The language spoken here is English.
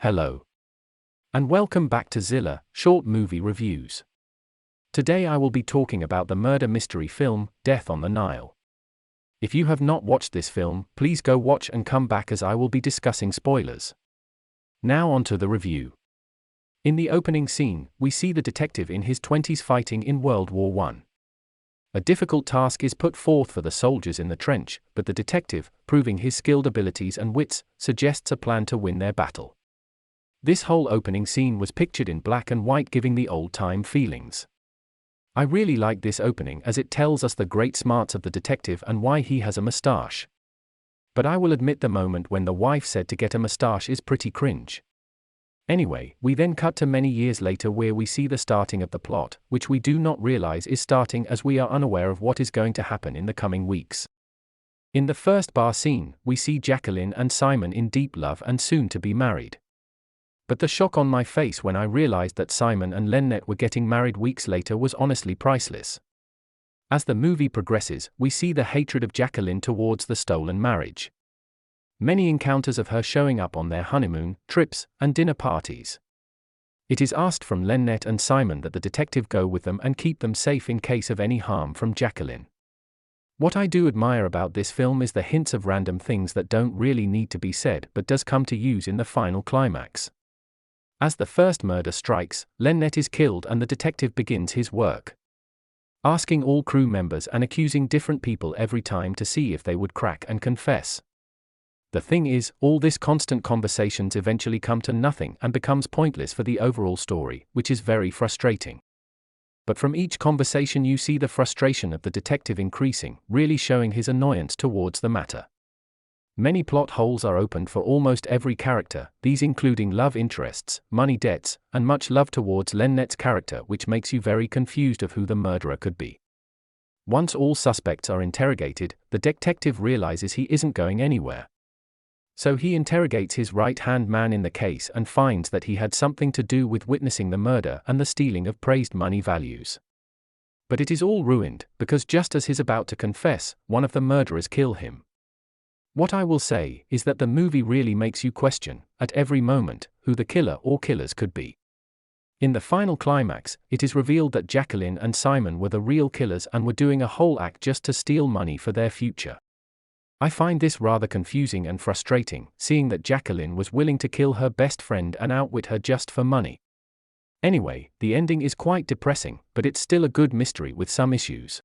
Hello. And welcome back to Zilla, Short Movie Reviews. Today I will be talking about the murder mystery film, Death on the Nile. If you have not watched this film, please go watch and come back as I will be discussing spoilers. Now on to the review. In the opening scene, we see the detective in his 20s fighting in World War I. A difficult task is put forth for the soldiers in the trench, but the detective, proving his skilled abilities and wits, suggests a plan to win their battle. This whole opening scene was pictured in black and white, giving the old-time feelings. I really like this opening as it tells us the great smarts of the detective and why he has a mustache. But I will admit the moment when the wife said to get a mustache is pretty cringe. Anyway, we then cut to many years later where we see the starting of the plot, which we do not realize is starting as we are unaware of what is going to happen in the coming weeks. In the first bar scene, we see Jacqueline and Simon in deep love and soon to be married. But the shock on my face when I realized that Simon and Lynette were getting married weeks later was honestly priceless. As the movie progresses, we see the hatred of Jacqueline towards the stolen marriage. Many encounters of her showing up on their honeymoon, trips, and dinner parties. It is asked from Lynette and Simon that the detective go with them and keep them safe in case of any harm from Jacqueline. What I do admire about this film is the hints of random things that don't really need to be said but does come to use in the final climax. As the first murder strikes, Lynette is killed and the detective begins his work. Asking all crew members and accusing different people every time to see if they would crack and confess. The thing is, all this constant conversations eventually come to nothing and becomes pointless for the overall story, which is very frustrating. But from each conversation you see the frustration of the detective increasing, really showing his annoyance towards the matter. Many plot holes are opened for almost every character, these including love interests, money debts, and much love towards Lynette's character, which makes you very confused of who the murderer could be. Once all suspects are interrogated, the detective realizes he isn't going anywhere. So he interrogates his right-hand man in the case and finds that he had something to do with witnessing the murder and the stealing of praised money values. But it is all ruined, because just as he's about to confess, one of the murderers kill him. What I will say is that the movie really makes you question, at every moment, who the killer or killers could be. In the final climax, it is revealed that Jacqueline and Simon were the real killers and were doing a whole act just to steal money for their future. I find this rather confusing and frustrating, seeing that Jacqueline was willing to kill her best friend and outwit her just for money. Anyway, the ending is quite depressing, but it's still a good mystery with some issues.